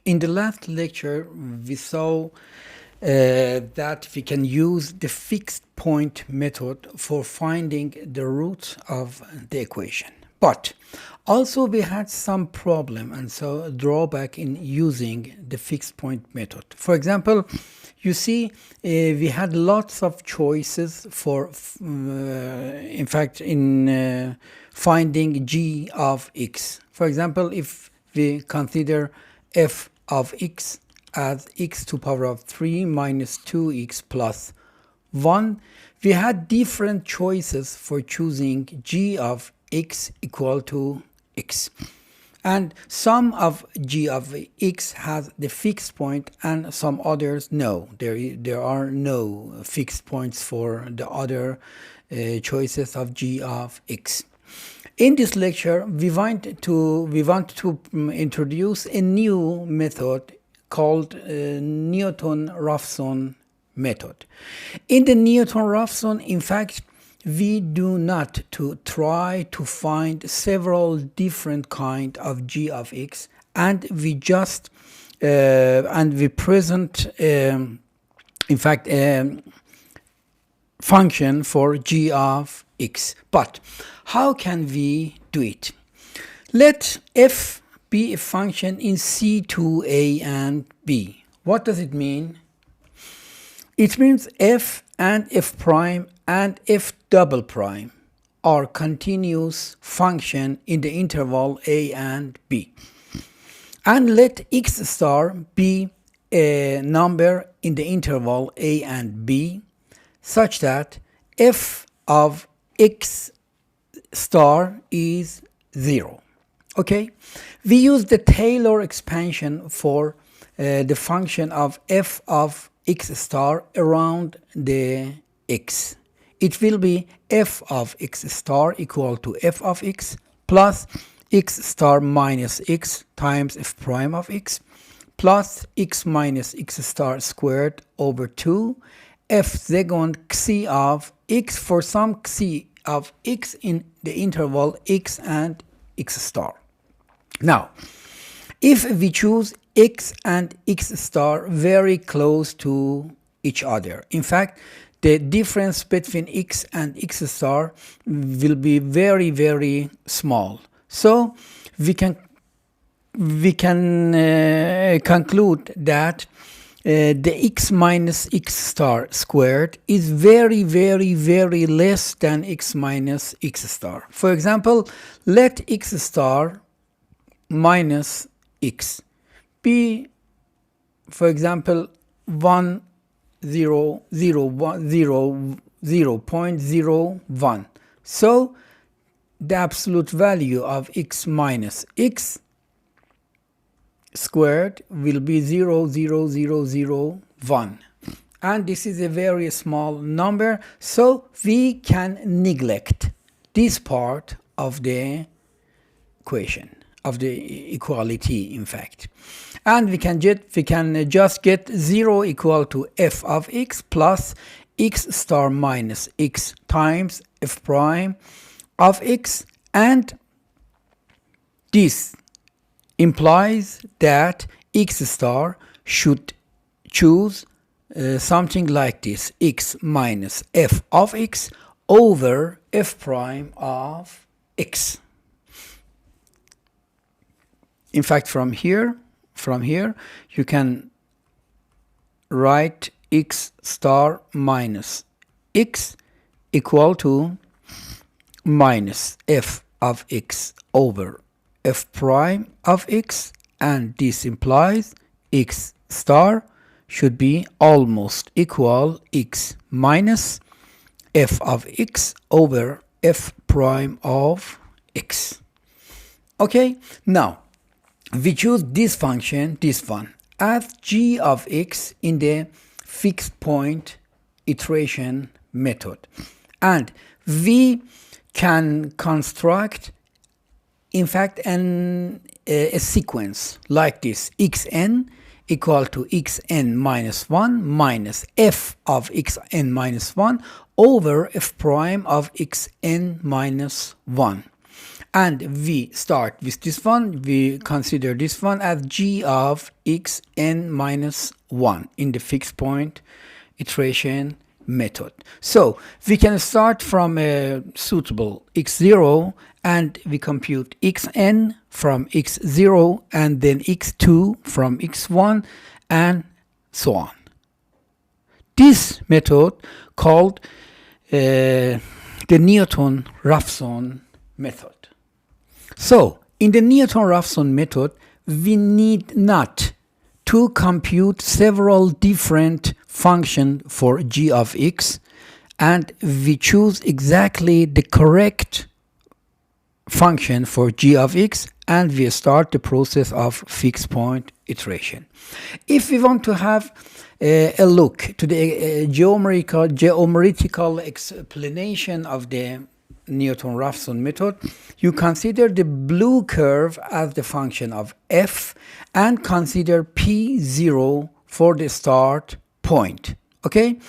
In the last lecture, we saw that we can use the fixed point method for finding the root of the equation. But also we had some problem and so drawback in using the fixed point method. For example, you see we had lots of choices for in fact in finding g of x. For example, if we consider f of x as x to power of 3 minus 2x plus 1, we had different choices for choosing g of x equal to x. And some of g of x has the fixed point and some others no. There are no fixed points for the other choices of g of x. In this lecture, we want to introduce a new method called Newton-Raphson method. In the Newton-Raphson, in fact, we do not to try to find several different kind of g of x, and we just and we present in fact a function for g of x. But how can we do it? Let f be a function in C2, A, and B. What does it mean? It means f and f prime and f double prime are continuous function in the interval a and b. And let x star be a number in the interval a and b such that f of x star is 0. Okay, we use the Taylor expansion for the function of f of x star around the x. It will be f of x star equal to f of x plus x star minus x times f prime of x plus x minus x star squared over 2 f second xi of x for some xi of x in the interval x and x star. Now, if we choose x and x star very close to each other, in fact, the difference between x and x star will be very, very small. So we can conclude that the x minus x star squared is very, very, very less than x minus x star. For example, let x star minus x be, for example, 0.01. So the absolute value of x minus x squared will be 0.0001, and this is a very small number, so we can neglect this part of the equation, of the equality, in fact, and we can just get 0 equal to f of x plus x star minus x times f prime of x, and this implies that x star should choose something like this: x minus f of x over f prime of x. In fact, from here you can write x star minus x equal to minus f of x over f prime of x, and this implies x star should be almost equal x minus f of x over f prime of x. Okay, now we choose this function, this one, as g of x in the fixed point iteration method, and we can construct, in fact, a sequence like this: xn equal to xn minus 1 minus f of xn minus 1 over f prime of xn minus 1. And we start with this one. We consider this one as g of x n minus 1 in the fixed point iteration method. So we can start from a suitable x0 and we compute xn from x0 and then x2 from x1 and so on. This method called the Newton-Raphson method. So in the Newton-Raphson method, we need not to compute several different functions for g of x, and we choose exactly the correct function for g of x, and we start the process of fixed point iteration. If we want to have a look to the geometrical explanation of the Newton-Raphson method, you consider the blue curve as the function of f and consider p0 for the start point. Okay,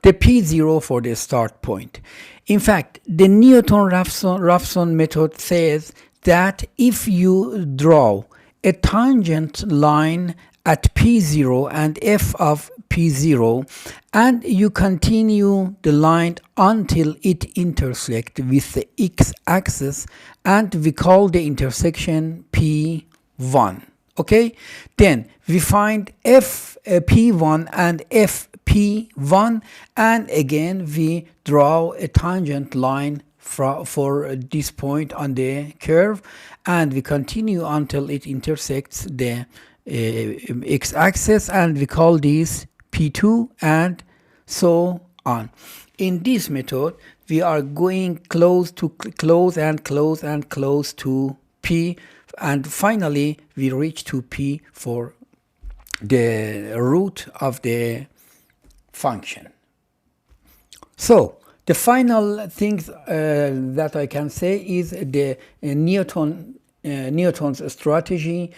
the p0 for the start point. In fact, the Newton-Raphson method says that if you draw a tangent line at p0 and f of p0 and you continue the line until it intersects with the x-axis, and we call the intersection p1. Okay, then we find f p1 and f p1, and again we draw a tangent line for this point on the curve, and we continue until it intersects the x-axis, and we call this p2 and so on. In this method, we are going close to close to p, and finally we reach to p for the root of the function. So the final thing that I can say is the Newton's strategy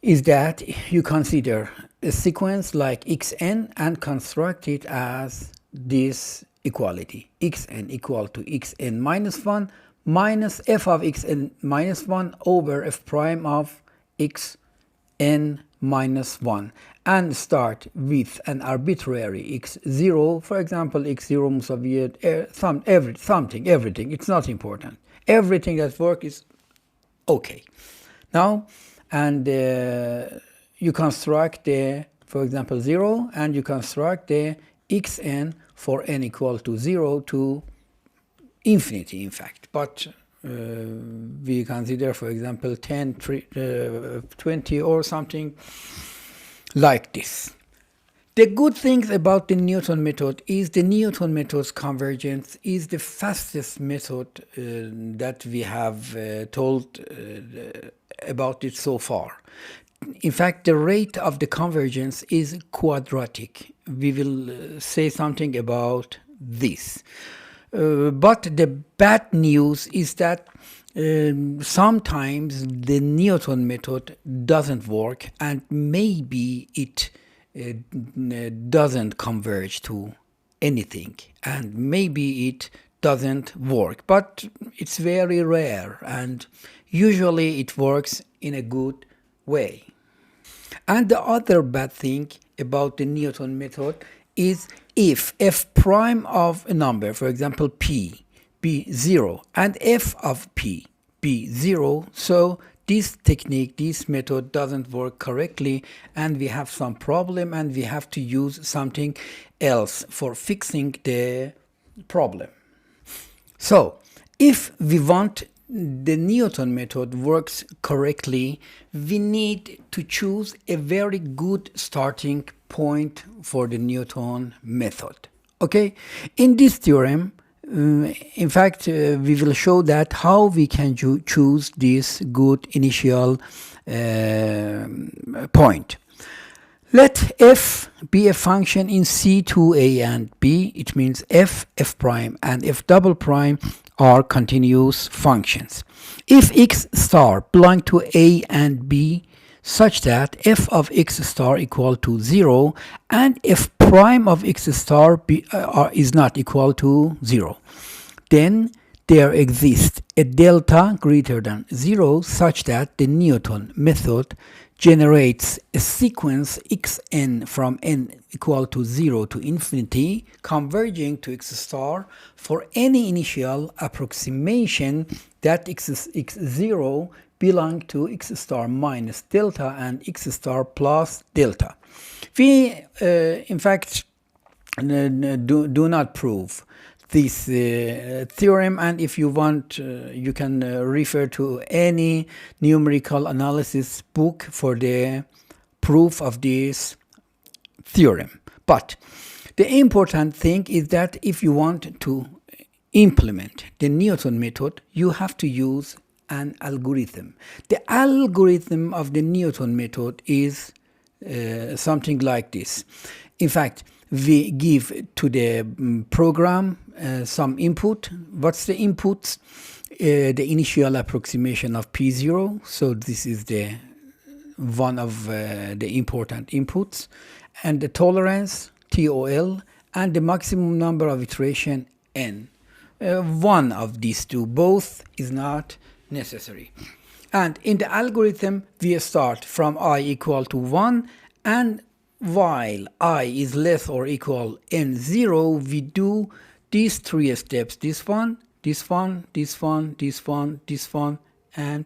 is that you consider a sequence like xn and construct it as this equality: xn equal to xn minus 1 minus f of xn minus 1 over f prime of xn minus 1, and start with an arbitrary x0, for example x0 Soviet, everything, it's not important. Everything that works is okay. Now, and you construct the, for example, 0, and you construct the xn for n equal to 0 to infinity, in fact. But we consider, for example, 10, 20 or something like this. The good things about the Newton method is the Newton method's convergence is the fastest method that we have told about it so far. In fact, the rate of the convergence is quadratic. We will say something about this. But the bad news is that sometimes the Newton method doesn't work, and maybe it doesn't converge to anything, and maybe it doesn't work. But it's very rare, and usually it works in a good way. And the other bad thing about the Newton method is if f prime of a number, for example p, be 0 and f of p be 0, so this technique, this method doesn't work correctly, and we have some problem, and we have to use something else for fixing the problem. So if we want the Newton method works correctly, we need to choose a very good starting point for the Newton method. Okay, in this theorem, in fact, we will show that how we can choose this good initial point. Let f be a function in C2a and b. It means f, f prime, and f double prime are continuous functions. If x star belong to a and b, such that f of x star equal to 0 and f prime of x star is not equal to 0, then there exists a delta greater than 0 such that the Newton method generates a sequence xn from n equal to 0 to infinity converging to x star for any initial approximation that x0 belong to x star minus delta and x star plus delta. We in fact do not prove this theorem, and if you want you can refer to any numerical analysis book for the proof of this theorem. But the important thing is that if you want to implement the Newton method, you have to use an algorithm. The algorithm of the Newton method is something like this. In fact, we give to the program some input. What's the inputs? The initial approximation of P0. So this is the one of the important inputs, and the tolerance TOL, and the maximum number of iteration n. One of these two, both is not necessary. And in the algorithm we start from I equal to 1, and while I is less or equal n0, we do these three steps: this one, this one, this one, this one, this one, and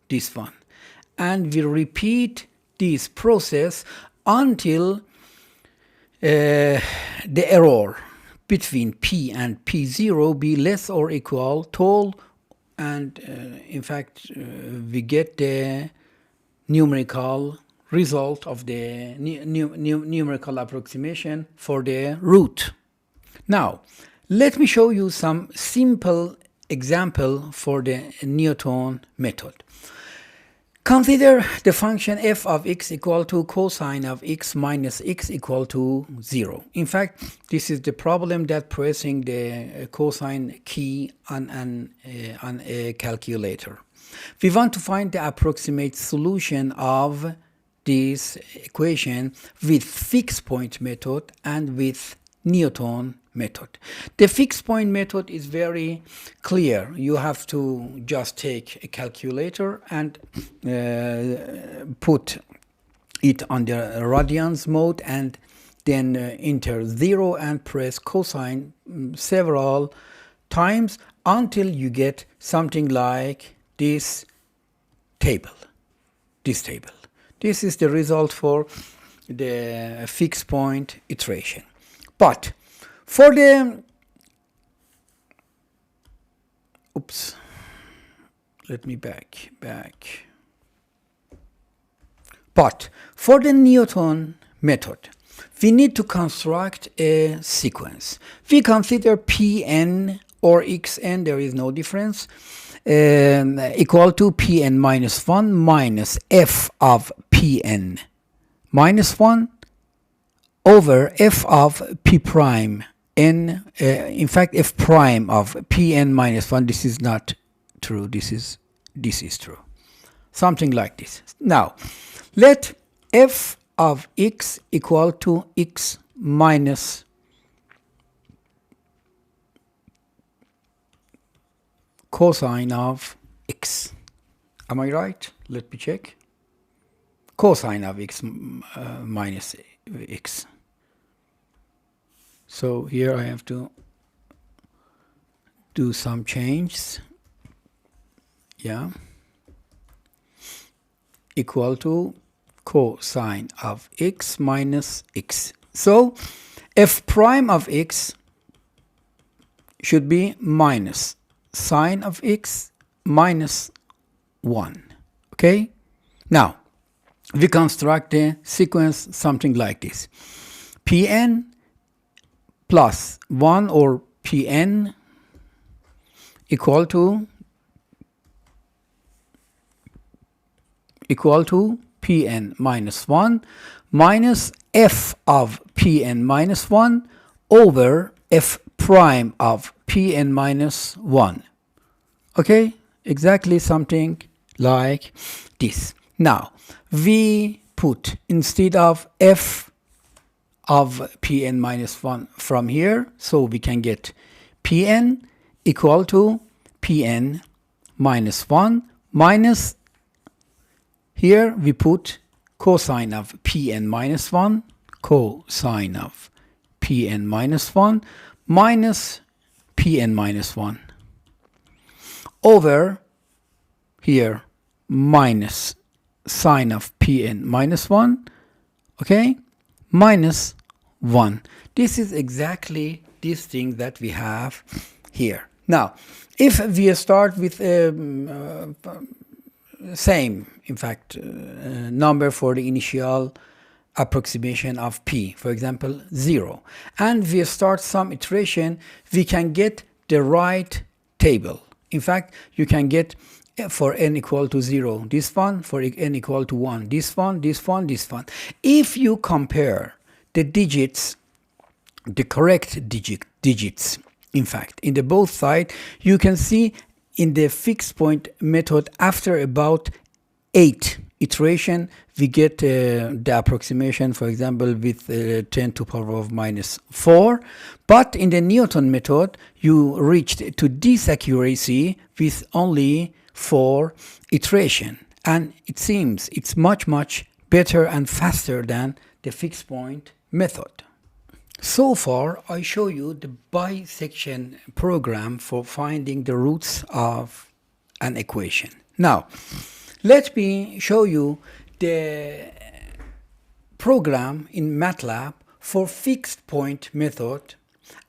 this one. And we repeat this process until the error between P and P0 be less or equal tall, and in fact we get the numerical result of the numerical approximation for the root. Now let me show you some simple example for the Newton method. Consider the function f of x equal to cosine of x minus x equal to 0. In fact, this is the problem that pressing the cosine key on a calculator. We want to find the approximate solution of this equation with fixed point method and with Newton method. The fixed point method is very clear. You have to just take a calculator and put it on the radians mode, and then enter 0 and press cosine several times until you get something like this table. This is the result for the fixed point iteration. But for the But for the Newton method, we need to construct a sequence. We consider Pn or Xn, there is no difference, equal to Pn minus 1 minus f of Pn minus 1 over f of P prime n, in fact f prime of Pn minus 1. This is not true, this is true. Something like this. Now, let f of x equal to x minus cosine of x. Am I right? Let me check. Cosine of x minus x. So here I have to do some changes. Yeah. Equal to cosine of x minus x. So f prime of x should be minus sine of x minus 1. Okay? Now, we construct the sequence something like this. Pn plus 1 or Pn equal to Pn minus 1 minus f of Pn minus 1 over f prime of Pn minus 1. Okay? Exactly something like this. Now, we put instead of f of Pn minus 1 from here, so we can get Pn equal to Pn minus 1 minus, here we put cosine of Pn minus 1, cosine of Pn minus 1 minus Pn minus 1 over here minus sine of Pn minus 1, okay, minus 1. This is exactly this thing that we have here. Now, if we start with same, in fact, number for the initial approximation of p, for example 0, and we start some iteration, we can get the right table. In fact, you can get for n equal to 0 this one, for n equal to 1 this one, this one, this one. If you compare the digits, the correct digits, in fact, in the both sides, you can see in the fixed point method, after about 8 iteration, we get the approximation, for example, with 10 to the power of minus 4. But in the Newton method, you reached to this accuracy with only 4 iteration. And it seems it's much, much better and faster than the fixed point method. So far, I show you the bisection program for finding the roots of an equation. Now, let me show you the program in MATLAB for fixed point method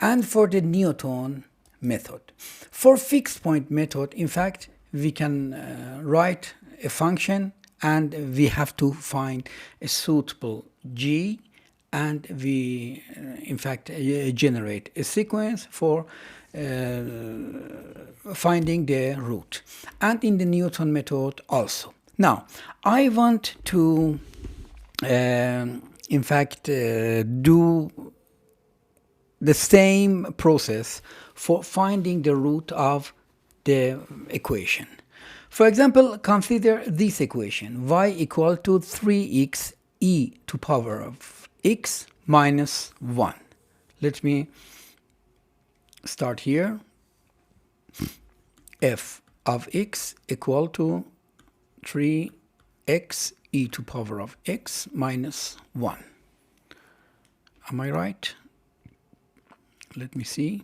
and for the Newton method. For fixed point method, in fact, we can write a function and we have to find a suitable g, and we in fact generate a sequence for finding the root, and in the Newton method also. Now I want to in fact do the same process for finding the root of the equation. For example, consider this equation: y equal to 3x e to power of x minus 1. Let me start here. F of x equal to 3x e to power of x minus 1. Am I right? Let me see.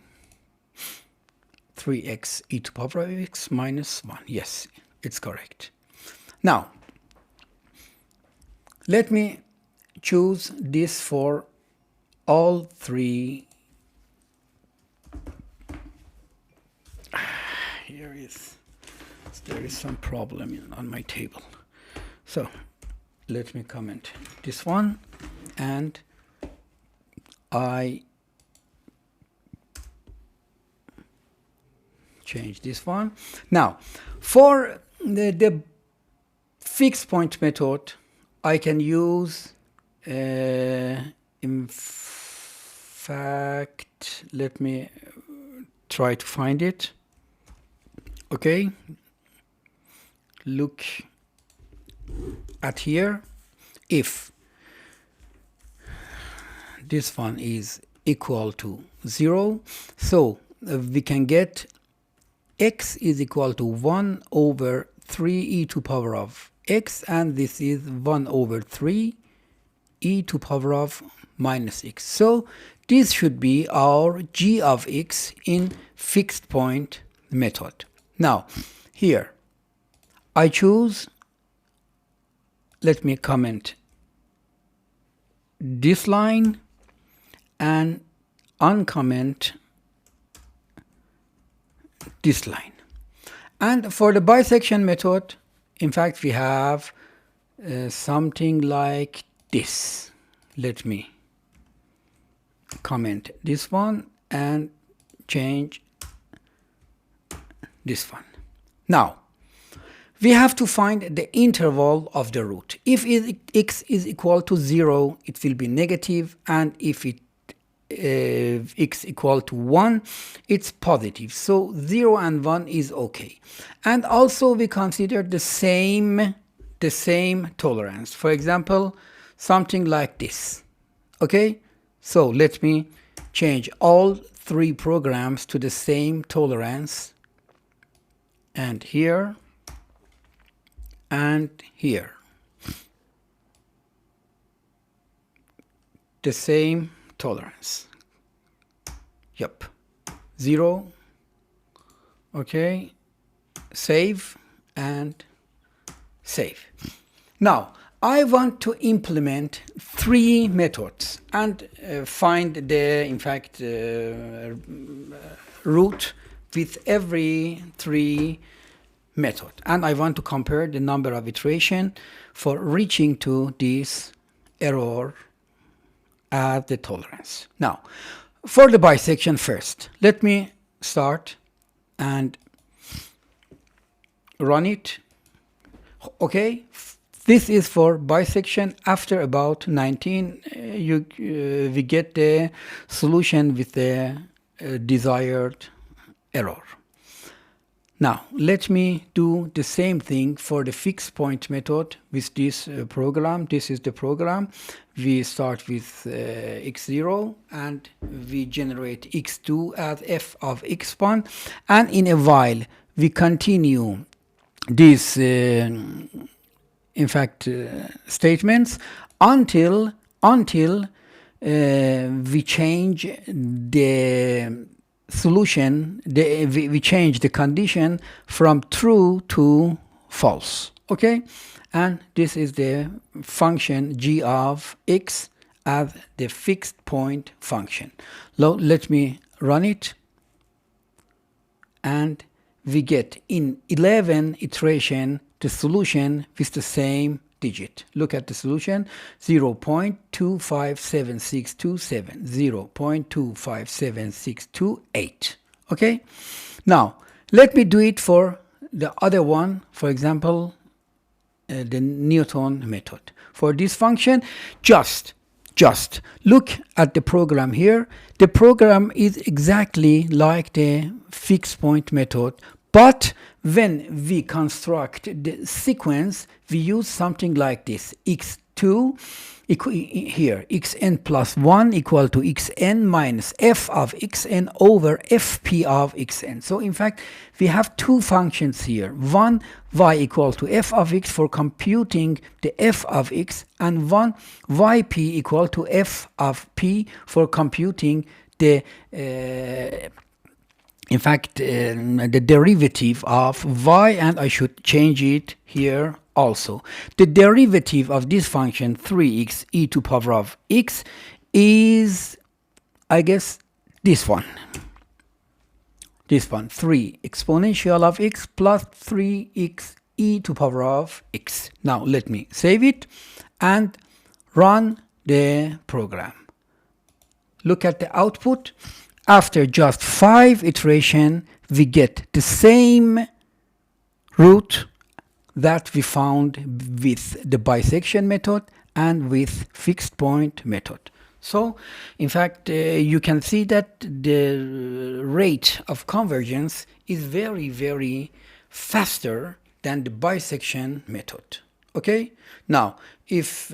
3x e to power of x minus 1. Yes, it's correct. Now, let me choose this for all three. There is some problem on my table. So let me comment this one, and I change this one. Now, for the fixed point method, I can use, in fact, let me try to find it. Okay, look at here. If this one is equal to 0, so we can get x is equal to 1 over 3 e to power of x, and this is 1 over 3 e to power of minus x. So this should be our g of x in fixed point method. Now here I choose, let me comment this line and uncomment this line. And for the bisection method, in fact, we have something like this. Let me comment this one and change this one. Now, we have to find the interval of the root. If x is equal to 0, it will be negative, and if x equal to 1, it's positive. So 0 and 1 is okay. And also we consider the same tolerance. For example, something like this. Okay? So let me change all three programs to the same tolerance. and here and here. The same tolerance. Yep. 0. Okay. Save and save. Now, I want to implement 3 methods and find the, in fact, root with every 3 method. And I want to compare the number of iterations for reaching to this error at the tolerance. Now, for the bisection first, let me start and run it. Okay, this is for bisection. After about 19, we get the solution with the desired error. Now, let me do the same thing for the fixed point method with this program. This is the program. We start with x0 and we generate x2 as f of x1. And in a while, we continue these, in fact, statements until we change the solution, we change the condition from true to false. Okay, and this is the function g of x as the fixed point function. Let me run it, and we get in 11 iteration the solution with the same digit. Look at the solution, 0.257627, 0.257628. Okay, now let me do it for the other one, for example, the Newton method. For this function, just look at the program here. The program is exactly like the fixed point method, but when we construct the sequence, we use something like this: x2 here, xn plus 1 equal to xn minus f of xn over fp of xn. So in fact, we have 2 functions here. One, y equal to f of x for computing the f of x, and one, yp equal to f of p for computing the in fact, the derivative of y, and I should change it here also. The derivative of this function 3x e to power of x is, I guess, this one. This one, 3 exponential of x plus 3x e to power of x. Now let me save it and run the program. Look at the output. After just 5 iterations, we get the same root that we found with the bisection method and with fixed point method. So, in fact, you can see that the rate of convergence is very, very faster than the bisection method. Okay? Now, if,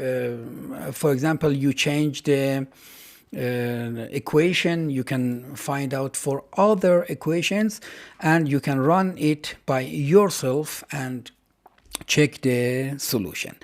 for example, you change the equation, you can find out for other equations, and you can run it by yourself and check the solution.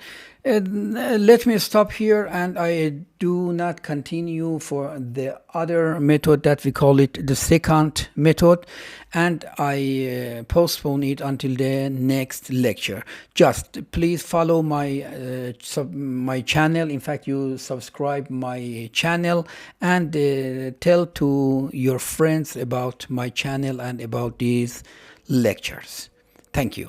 Let me stop here, and I do not continue for the other method that we call it the second method, and I postpone it until the next lecture. Just please follow my my channel. In fact, you subscribe my channel, and tell to your friends about my channel and about these lectures. Thank you.